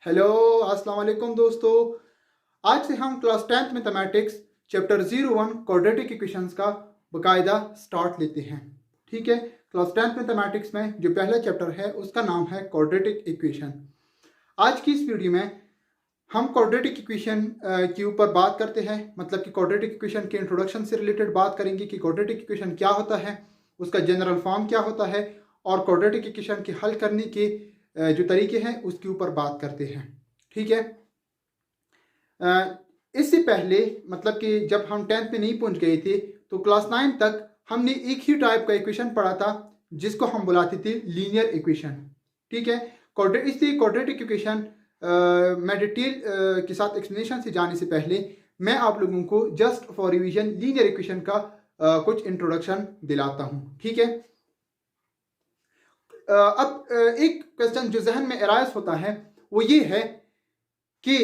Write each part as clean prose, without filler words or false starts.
Hello, अस्सलाम वालेकुम दोस्तों। आज से हम class 10th mathematics chapter 01 quadratic equations का बकायदा स्टार्ट लेते हैं। ठीक है, क्लास 10th मैथमेटिक्स में जो पहला चैप्टर है उसका नाम है क्वाड्रेटिक इक्वेशन। आज की इस वीडियो में हम क्वाड्रेटिक इक्वेशन के ऊपर बात करते हैं, मतलब कि क्वाड्रेटिक इक्वेशन के इंट्रोडक्शन से रिलेटेड बात करेंगे कि क्वाड्रेटिक इक्वेशन क्या होता है, उसका जनरल फॉर्म क्या होता है और क्वाड्रेटिक इक्वेशन के हल करने के जो तरीके हैं उसके ऊपर बात करते हैं। ठीक है, इससे पहले मतलब कि जब हम 10th में नहीं पहुंच गए थे तो क्लास 9 तक हमने एक ही टाइप का इक्वेशन पढ़ा था जिसको हम बुलाते थे लीनियर इक्वेशन। ठीक है, इसलिए क्वाड्रेटिक इक्वेशन मैं डिटेल के साथ एक्सप्लेनेशन से जाने से पहले मैं आप लोगों को just for revision linear equation का कुछ इंट्रोडक्शन दिलाता हूं। ठीक है, अब एक क्वेश्चन जो जहन में अराइज होता है वो ये है कि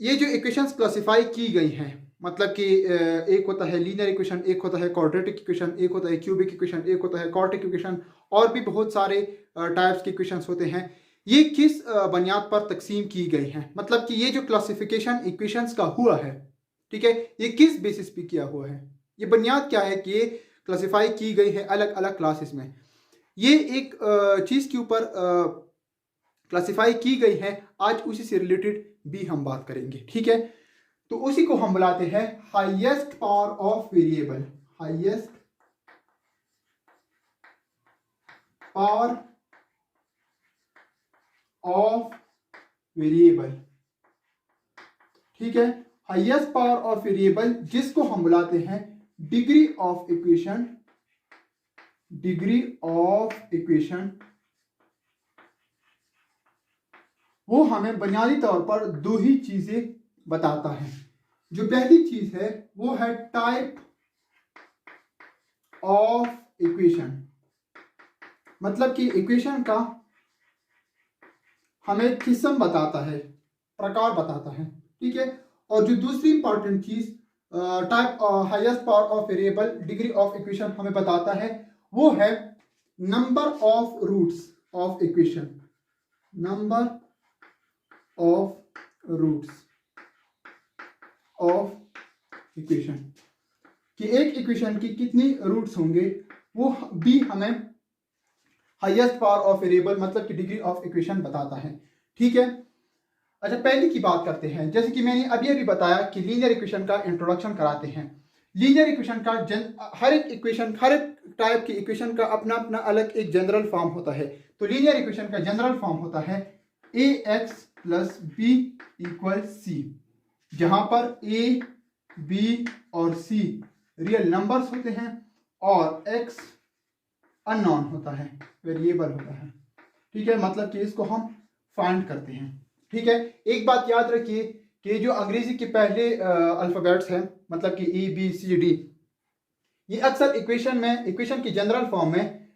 ये जो इक्वेशंस क्लासिफाई की गई हैं, मतलब कि एक होता है लीनियर इक्वेशन, एक होता है क्वाड्रेटिक इक्वेशन, एक होता है क्यूबिक इक्वेशन, एक होता है क्वाड्रेटिक इक्वेशन और भी बहुत सारे टाइप्स के इक्वेशंस होते हैं। ये किस बुनियाद पर तकसीम की गई हैं, मतलब कि ये जो क्लासिफिकेशन इक्वेशंस का हुआ है, ठीक है, ये किस बेसिस पे किया हुआ है, ये बुनियाद क्या है कि ये क्लासिफाई की गई है अलग अलग क्लासेस में। ये एक चीज़ के ऊपर क्लासिफाई की गई है, आज उसी से रिलेटेड भी हम बात करेंगे। ठीक है, तो उसी को हम बुलाते हैं highest power of variable. Highest power of variable. ठीक है, हाईएस्ट पावर ऑफ वेरिएबल जिसको हम बुलाते हैं degree of equation. Degree of equation वो हमें बुनियादी तौर पर दो ही चीजें बताता है। जो पहली चीज है वो है टाइप ऑफ इक्वेशन, मतलब कि इक्वेशन का हमें किस्म बताता है, प्रकार बताता है। ठीक है, और जो दूसरी इंपॉर्टेंट चीज type highest power of variable degree of equation हमें बताता है वो है number of roots of equation. Number of roots of equation कि एक इक्वेशन की कितनी रूट्स होंगे वो भी हमें हाईएस्ट पावर ऑफ वेरिएबल मतलब कि डिग्री ऑफ इक्वेशन बताता है। ठीक है, अच्छा पहले की बात करते हैं। जैसे कि मैंने अभी अभी बताया कि लीनियर इक्वेशन का इंट्रोडक्शन कराते हैं। लीनियर इक्वेशन का हर एक इक्वेशन, हर एक टाइप की इक्वेशन का अपना अपना अलग एक जनरल फॉर्म होता है। तो लीनियर इक्वेशन का जनरल फॉर्म होता है A X plus B equal C, जहां पर ए बी और सी रियल नंबर्स होते हैं और एक्स अननोन होता है, वेरिएबल होता है। ठीक है, मतलब कि इसको हम फाइंड करते हैं। ठीक है, एक बात याद रखिए कि जो अंग्रेजी के पहले अल्फाबेट्स हैं, मतलब कि ए बी सी डी, ये अक्सर इक्वेशन में, इक्वेशन की जनरल फॉर्म में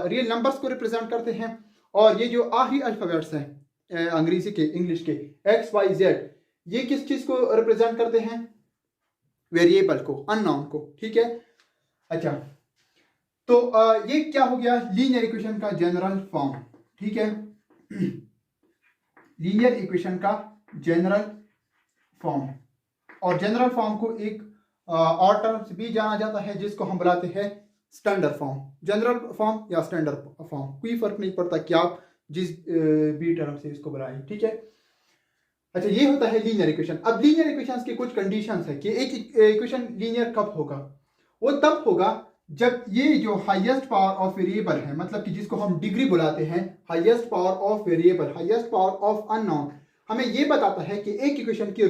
रियल नंबर्स को रिप्रेजेंट करते हैं। और ये जो आखिरी अल्फाबेट्स हैं अंग्रेजी के, इंग्लिश के, एक्स वाई जेड, ये किस चीज को रिप्रेजेंट करते हैं? वेरिएबल को, अननोन को। ठीक है, अच्छा तो ये क्या हो गया लीनियर इक्वेशन का जनरल फॉर्म। ठीक है, लीनियर इक्वेशन का जनरल फॉर्म, और जनरल फॉर्म को एक और टर्म से भी जाना जाता है जिसको हम बुलाते हैं स्टैंडर्ड फॉर्म। जनरल फॉर्म या स्टैंडर्ड फॉर्म कोई फर्क नहीं पड़ता कि आप जिस भी टर्म से इसको बुलाएं। ठीक है, अच्छा ये होता है लीनियर इक्वेशन। अब लीनियर इक्वेशंस के कुछ कंडीशंस है कि एक इक्वेशन लीनियर कब होगा। वो तब होगा जब ये जो हाईएस्ट पावर ऑफ वेरिएबल है, मतलब कि जिसको हम डिग्री बुलाते हैं, highest power of variable, highest power of unknown, हमें ये बताता है कि एक इक्वेशन की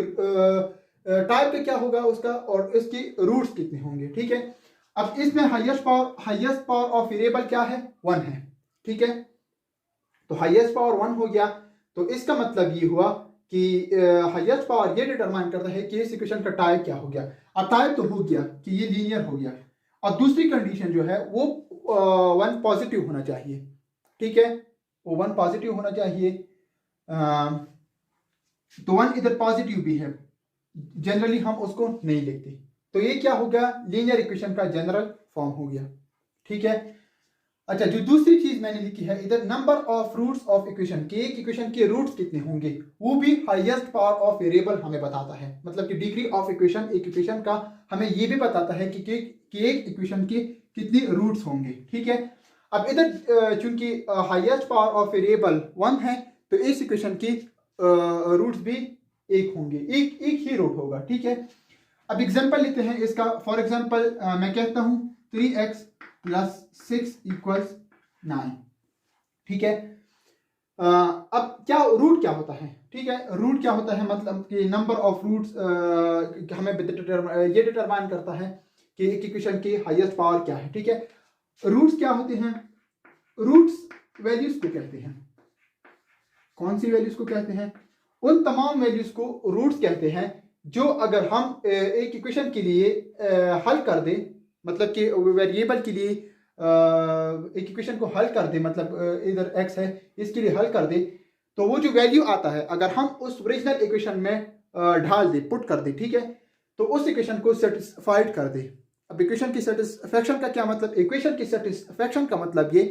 टाइप पे क्या होगा उसका और इसकी रूट्स कितने होंगे। ठीक है, अब इसमें हाईएस्ट पावर ऑफ वेरिएबल क्या है? 1 है। ठीक है, तो हाईएस्ट पावर 1 हो गया, तो इसका मतलब ये हुआ कि हाईएस्ट पावर ये डिटरमाइन करता है कि इस इक्वेशन का टाइप क्या हो गया। अब टाइप तो हो गया कि ये लीनियर हो गया, और दूसरी कंडीशन जो है वो 1 पॉजिटिव होना चाहिए। ठीक है, वो 1 पॉजिटिव होना चाहिए। तो 1 इधर पॉजिटिव भी है, जनरली हम उसको नहीं लिखते। तो ये क्या हो गया? लीनियर इक्वेशन का जनरल फॉर्म हो गया। ठीक है, अच्छा, जो दूसरी चीज मैंने लिखी है इधर, number of roots of equation, कि एक इक्वेशन के रूट्स कितने होंगे, वो भी हाईएस्ट पावर ऑफ वेरिएबल हमें बताता है। मतलब कि डिग्री ऑफ इक्वेशन, एक इक्वेशन का हमें ये भी बताता है कि एक इक्वेशन के कितने रूट्स होंगे। ठीक है, अब इधर चूंकि हाईएस्ट पावर ऑफ वेरिएबल 1 है, तो इस इक्वेशन के रूट्स भी एक होंगे, एक ही रूट होगा। ठीक है, अब एग्जांपल लेते हैं इसका। फॉर एग्जांपल मैं कहता हूं 3x प्लस 6 इक्वल्स 9। ठीक है, अब क्या रूट क्या होता है? ठीक है, रूट क्या होता है, मतलब कि नंबर ऑफ रूट्स हमें ये डिटरमाइन करता है कि एक इक्वेशन की हाईएस्ट पावर क्या है। ठीक है, रूट्स क्या होते हैं? रूट्स वैल्यूज को कहते हैं। कौन सी वैल्यूज को कहते हैं? उन तमाम वैल्यूज को रूट्स कहते हैं जो अगर हम एक इक्वेशन के लिए हल कर दें, मतलब कि वेरिएबल के लिए एक इक्वेशन को हल कर दे, मतलब इधर x है, इसके लिए हल कर दे, तो वो जो वैल्यू आता है अगर हम उस ओरिजिनल इक्वेशन में ढाल दे, पुट कर दे, ठीक है, तो उस इक्वेशन को सेटिस्फाइड कर दे। अब इक्वेशन की सेटिस्फैक्शन का क्या मतलब? इक्वेशन की सेटिस्फैक्शन का मतलब ये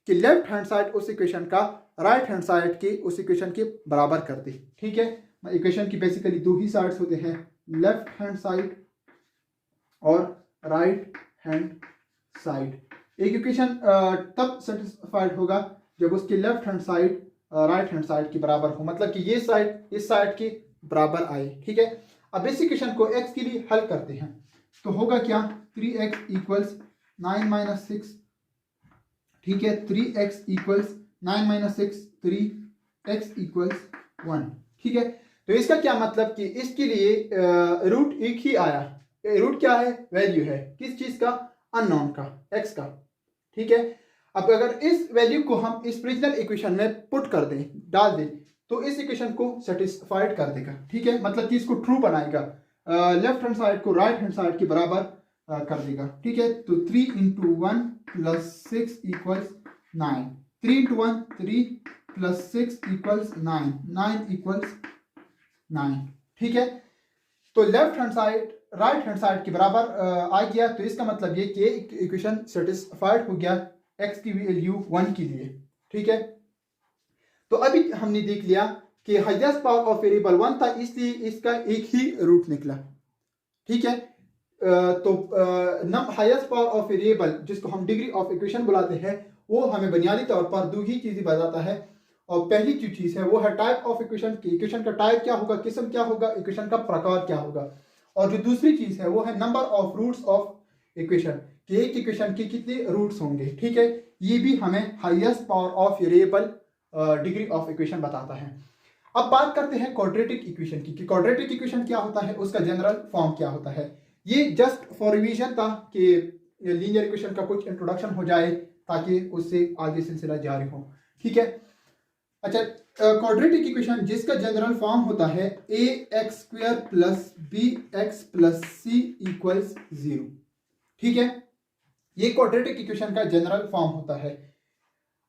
कि लेफ्ट हैंड साइड उस इक्वेशन का राइट हैंड साइड के उस इक्वेशन के बराबर कर दे। ठीक है, इक्वेशन की बेसिकली दो ही साइड्स होते हैं, लेफ्ट हैंड साइड और राइट हैंड साइड। एक इक्वेशन तब सेटिस्फाइड होगा जब उसकी left hand side right hand side के बराबर हो, मतलब कि ये साइड इस साइड के बराबर आए। ठीक है, अब इस इक्वेशन को x के लिए हल करते हैं तो होगा क्या? 3x equals 9 minus 6। ठीक है, 3x equals 9 minus 6, 3x equals 1। ठीक है, तो इसका क्या मतलब कि इसके लिए रूट एक ही आया। रूट क्या है? वैल्यू है किस चीज का? अननोन का, x का। ठीक है, अब अगर इस वैल्यू को हम इस ओरिजिनल इक्वेशन में पुट कर दें, डाल दें, तो इस इक्वेशन को सेटिस्फाइड कर देगा। ठीक है, मतलब कि इसको ट्रू बनाएगा, लेफ्ट हैंड साइड को राइट हैंड साइड के बराबर कर देगा। ठीक है, तो 3 into 1 plus 6 equals 9। 3 into 1 3 plus 6 equals 9, 9 equals 9। ठीक है, तो left hand side right hand side के बराबर आ गया, तो इसका मतलब ये कि इक्वेशन सेटिस्फाइड हो गया x की वैल्यू 1 के लिए। ठीक है, तो अभी हमने देख लिया कि हाईएस्ट पावर ऑफ वेरिएबल 1 था, इसलिए इसका एक ही रूट निकला। ठीक है, तो हाईएस्ट पावर ऑफ वेरिएबल जिसको हम डिग्री ऑफ इक्वेशन बुलाते हैं, वो हमें बुनियादी तौर पर दो ही चीजें बताता है। और पहली जो चीज है वो है टाइप ऑफ इक्वेशन, की इक्वेशन का टाइप क्या होगा, किस्म क्या होगा, इक्वेशन का प्रकार क्या होगा। और जो दूसरी चीज है वो है number of roots of equation, कि एक इक्वेशन के कितने रूट्स होंगे। ठीक है, ये भी हमें highest power of variable degree of equation बताता है। अब बात करते हैं क्वाड्रेटिक इक्वेशन की, कि क्वाड्रेटिक इक्वेशन क्या होता है, उसका जनरल फॉर्म क्या होता है। ये जस्ट फॉर रिवीजन था कि लीनियर इक्वेशन का कुछ इंट्रोडक्शन हो जाए ताकि उससे आगे सिलसिला जारी हो। ठीक है, अच्छा, क्वाड्रेटिक इक्वेशन जिसका जनरल फॉर्म होता है ax² plus bx plus c equals 0। ठीक है, ये क्वाड्रेटिक इक्वेशन का जनरल फॉर्म होता है।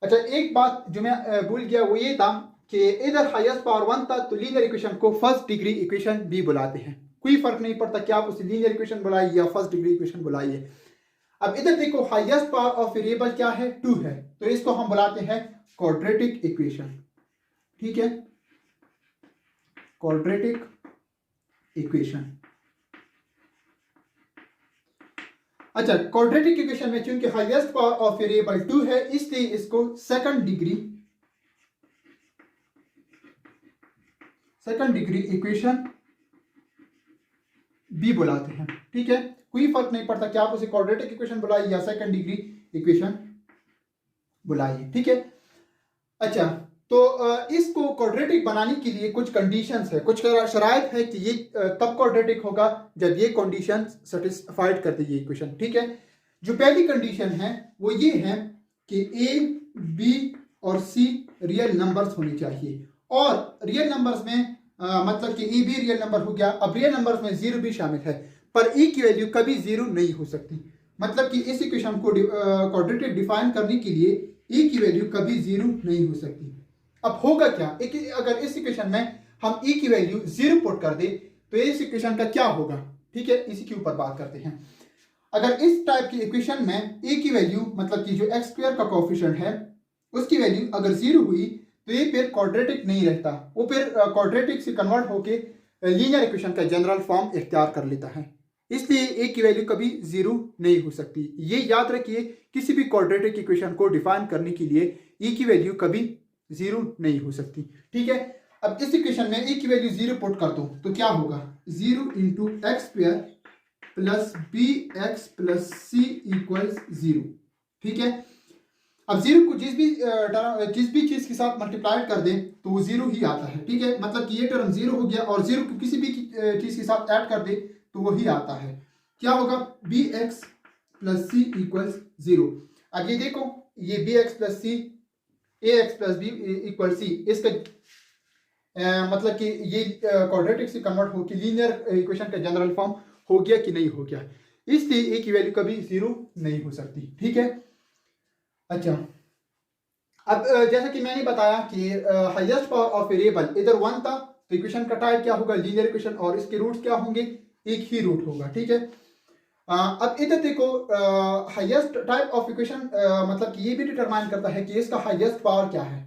अच्छा, एक बात जो मैं भूल गया वो ये था कि इधर हाईएस्ट पावर 1 था, तो लीनियर इक्वेशन को फर्स्ट डिग्री इक्वेशन भी बुलाते हैं। कोई फर्क नहीं पड़ता कि आप उसे लीनियर इक्वेशन बुलाइए या फर्स्ट डिग्री इक्वेशन बुलाइए। अब इधर देखो, हाईएस्ट पावर ऑफ वेरिएबल क्या है? 2 है, तो इसको हम बुलाते हैं क्वाड्रेटिक इक्वेशन। ठीक है, क्वाड्रेटिक इक्वेशन। अच्छा, क्वाड्रेटिक इक्वेशन में चूंकि हाईएस्ट पावर ऑफ वेरिएबल 2 है, इसलिए इसको सेकंड डिग्री इक्वेशन भी बुलाते हैं। ठीक है, कोई फर्क नहीं पड़ता कि आप उसे क्वाड्रेटिक इक्वेशन बुलाइए या सेकंड डिग्री इक्वेशन बुलाइए। ठीक है, अच्छा, तो इसको क्वाड्रेटिक बनाने के लिए कुछ कंडीशंस है, कुछ शराइत है कि ये तब क्वाड्रेटिक होगा जब ये कंडीशन सेटिस्फाइड करती है ये इक्वेशन। ठीक है, जो पहली कंडीशन है वो ये है कि a, b और c रियल नंबर्स होने चाहिए। और रियल नंबर्स में मतलब कि a भी रियल नंबर हो गया। अब रियल नंबर्स में 0 भी शामिल है, पर e की वैल्यू कभी 0 नहीं हो सकती। मतलब कि इस इक्वेशन को क्वाड्रेटिक डिफाइन करने के लिए e की वैल्यू कभी 0 नहीं हो सकती। अब होगा क्या, अगर इस इक्वेशन में हम e की वैल्यू 0 पुट कर दे तो इस इक्वेशन का क्या होगा। ठीक है, इसी के ऊपर बात करते हैं। अगर इस टाइप की इक्वेशन में a की वैल्यू मतलब कि जो x स्क्वायर का कोफिशिएंट है उसकी वैल्यू अगर 0 हुई तो ये फिर क्वाड्रेटिक नहीं रहता, वो फिर क्वाड्रेटिक से कन्वर्ट होके लीनियर इक्वेशन का जनरल फॉर्म इख्तियार कर लेता है। इसलिए a की वैल्यू कभी 0 नहीं हो सकती। ये याद रखिए, किसी भी क्वाड्रेटिक इक्वेशन को डिफाइन करने के लिए a की वैल्यू कभी 0 नहीं हो सकती। ठीक है, अब इस इक्वेशन में a की वैल्यू 0 पुट कर दो तो क्या होगा, 0 into X square plus B X plus C equals 0। ठीक है, अब 0 को जिस भी चीज के साथ मल्टीप्लाई कर दें तो वो 0 ही आता है। ठीक है, मतलब कि ये टर्म 0 हो गया और 0 को किसी भी चीज के साथ ऐड कर दे तो वही आता है। क्या होगा, B X plus C equals 0। अब ये देखो, ये B X plus C, A X plus B equal C, इसका मतलब कि ये क्वाड्रेटिक से कन्वर्ट हो कि लीनियर इक्वेशन का जनरल फॉर्म हो गया कि नहीं हो गया, इसलिए ए की वैल्यू कभी 0 नहीं हो सकती। ठीक है, अच्छा, अब जैसा कि मैंने बताया कि हाईएस्ट पावर ऑफ वेरिएबल इधर 1 था तो इक्वेशन का टाइप क्या होगा, लीनियर इक्वेशन, और इसके रूट्स क्या होंगे, एक ही रूट होगा। ठीक है, अब इधर देखो, हाईएस्ट टाइप ऑफ इक्वेशन मतलब कि ये भी डिटरमाइन करता है कि इसका हाईएस्ट पावर क्या है।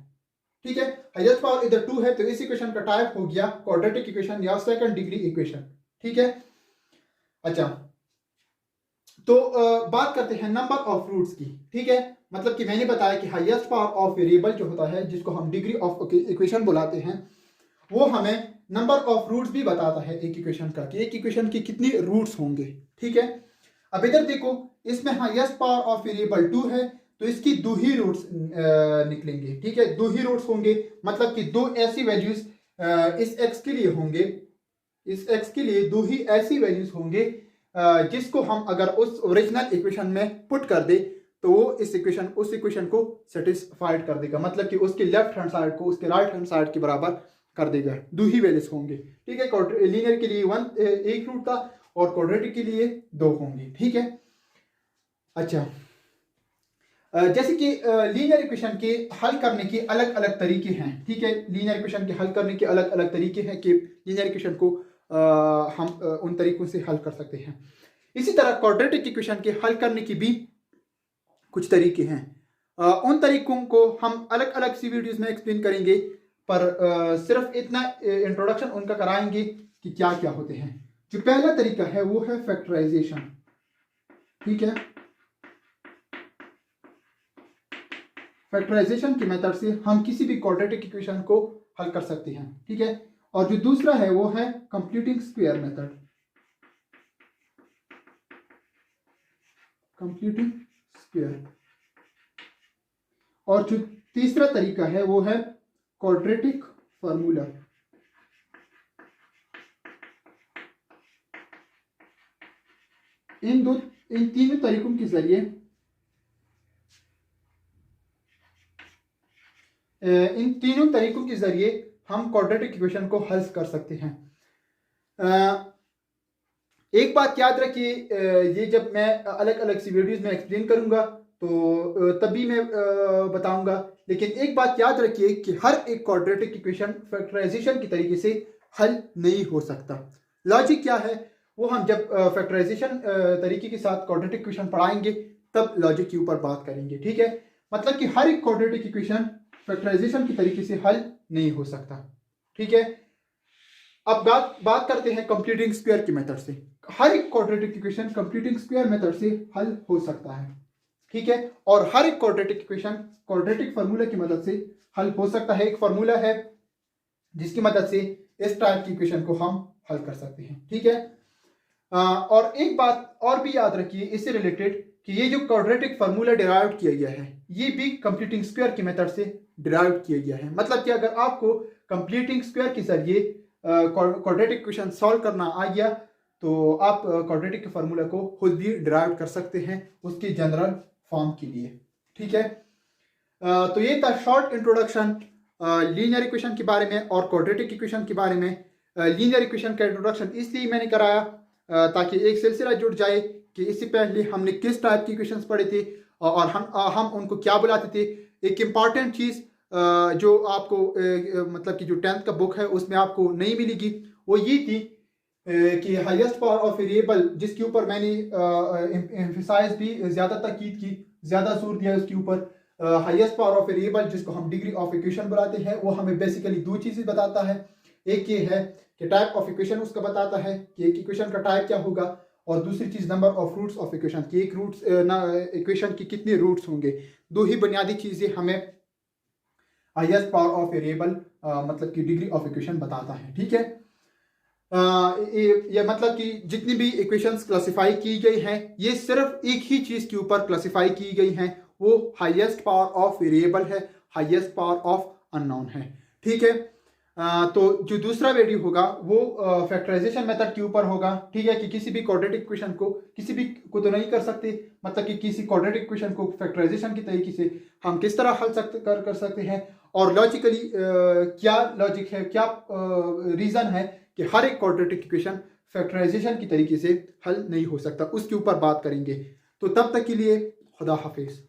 ठीक है, हाईएस्ट पावर इधर 2 है तो इस इक्वेशन का टाइप हो गया क्वाड्रेटिक इक्वेशन या सेकंड डिग्री इक्वेशन। ठीक है, अच्छा, तो बात करते हैं नंबर ऑफ रूट्स की। ठीक है, मतलब कि मैंने बताया कि हाईएस्ट पावर ऑफ वेरिएबल जो होता है जिसको हम डिग्री ऑफ इक्वेशन बुलाते हैं, वो हमें नंबर ऑफ रूट्स भी बताता है एक इक्वेशन का, कि एक इक्वेशन की कितनी रूट्स होंगे। ठीक है, अब इधर देखो, इसमें हाईएस्ट पावर ऑफ वेरिएबल 2 है तो इसकी 2 ही रूट्स निकलेंगे। ठीक है, 2 ही रूट्स होंगे, मतलब कि 2 ऐसी वैल्यूज इस x के लिए होंगे, इस x के लिए 2 ही ऐसी वैल्यूज होंगे जिसको हम अगर उस ओरिजिनल इक्वेशन में पुट कर दे तो वो उस इक्वेशन को सेटिस्फाइड कर देगा, मतलब कि उसके लेफ्ट हैंड साइड को उसके राइट हैंड साइड के बराबर कर देगा। 2 ही वैल्यूज होंगे। ठीक है, लीनियर के लिए 1 रूट था और क्वाड्रेटिक के लिए 2 होंगे। ठीक है, अच्छा, जैसे कि लीनियर इक्वेशन के हल करने के अलग अलग तरीके हैं। ठीक है, लीनियर इक्वेशन के हल करने के अलग अलग तरीके हैं कि लीनियर इक्वेशन को हम उन तरीकों से हल कर सकते हैं। इसी तरह क्वाड्रेटिक इक्वेशन के हल करने की भी कुछ तरीके हैं। उन तरीकों को हम अलग अलग सी वीडियोस में एक्सप्लेन करेंगे, पर सिर्फ इतना इंट्रोडक्शन उनका कराएंगे कि क्या क्या होते हैं। जो पहला तरीका है वो है फैक्टराइजेशन। ठीक है, फैक्टराइजेशन की मेथड से हम किसी भी क्वाड्रेटिक इक्वेशन को हल कर सकते हैं। ठीक है, और जो दूसरा है वो है computing square method, computing square, और जो तीसरा तरीका है वो है क्वाड्रेटिक फार्मूला। इन तीनों तरीकों के जरिए हम क्वाड्रेटिक इक्वेशन को हल कर सकते हैं। एक बात याद रखिए, ये जब मैं अलग अलग सी वीडियोस में एक्सप्लेन करूंगा तो तभी मैं बताऊंगा, लेकिन एक बात याद रखिए कि हर एक क्वाड्रेटिक इक्वेशन फैक्टराइजेशन की तरीके से हल नहीं हो सकता। लॉजिक क्या है वो हम जब फैक्टराइजेशन तरीके के साथ क्वाड्रेटिक इक्वेशन पढ़ाएंगे तब लॉजिक के ऊपर बात करेंगे। ठीक है, मतलब कि हर एक क्वाड्रेटिक इक्वेशन फैक्टराइजेशन की तरीके से हल नहीं हो सकता। ठीक है, अब बात करते हैं कंप्यूटिंग स्क्वायर की मेथड से। हर एक quadratic equation computing square method से हल हो सकता है। ठीक है, और हर एक क्वाड्रेटिक इक्वेशन क्वाड्रेटिक फार्मूला की मदद से हल हो सकता है। एक फार्मूला है जिसकी मदद से इस टाइप की इक्वेशन को हम हल कर सकते हैं। ठीक है, और एक बात और भी याद रखिए इससे रिलेटेड कि ये जो क्वाड्रेटिक फार्मूला डिराइव किया गया है ये भी कंप्यूटिंग स्क्वायर की मेथड से डिराइव किया गया है। मतलब कि अगर आपको कंप्यूटिंग स्क्वायर के जरिए क्वाड्रेटिक इक्वेशन सॉल्व करना आ गया तो आप क्वाड्रेटिक फार्मूला को खुद भी डिराइव कर सकते हैं उसकी जनरल फॉर्म के लिए। ठीक है, तो ये था शॉर्ट इंट्रोडक्शन लीनियर इक्वेशन के बारे में और क्वाड्रेटिक इक्वेशन के बारे में। लीनियर इक्वेशन का इंट्रोडक्शन इसलिए मैंने कराया ताकि एक सिलसिला जुड़ जाए कि इससे पहले हमने किस टाइप की इक्वेशंस पढ़े थे और हम उनको क्या बुलाते थे। एक इम्पॉर्टेंट चीज़ जो आपको मतलब कि जो 10th का बुक है उसमें आपको नहीं मिलेगी वो ये थी कि हाईएस्ट पावर ऑफ वेरिएबल, जिसके ऊपर मैंने एम्फेसाइज भी ज़्यादा ताकीद की, ज़्यादा जोर दिया उसके ऊपर, हाईएस्ट पावर ऑफ वेरिएबल जिसको हम डिग्री ऑफ इक्वेशन बुलाते हैं, वो हमें बेसिकली दो चीज़ें बताता है। एक ये है कि टाइप ऑफ इक्वेशन उसका बताता है कि एक इक्वेशन का टाइप क्या होगा, और दूसरी चीज़ number of roots of equation कि एक रूट्स इक्वेशन की कितने रूट्स होंगे। दो ही बुनियादी चीज़ें हमें हाईएस्ट पावर ऑफ वेरिएबल मतलब कि डिग्री ऑफ इक्वेशन बताता है। ठीक है, ये मतलब कि जितनी भी इक्वेशंस क्लासिफाई की गई हैं, ये सिर्फ एक ही चीज़ के ऊपर क्लासिफाई की गई हैं, वो हाईएस्ट पावर ऑफ वेरिएबल है, हाईएस्ट पावर ऑफ अननोन है। ठीक है, तो जो दूसरा वीडियो होगा वो फैक्टराइजेशन मेथड के ऊपर होगा। ठीक है, कि किसी भी क्वाड्रेटिक इक्वेशन को किसी भी को तो नहीं कर सकते, मतलब कि किसी क्वाड्रेटिक इक्वेशन को फैक्टराइजेशन के तरीके से हम किस तरह हल कर सकते हैं, और लॉजिकली क्या लॉजिक है, क्या रीज़न है कि हर एक क्वाड्रेटिक इक्वेशन फैक्टराइजेशन की तरीके से हल नहीं हो सकता, उसके ऊपर बात करेंगे। तो तब तक के लिए खुदा हाफिज।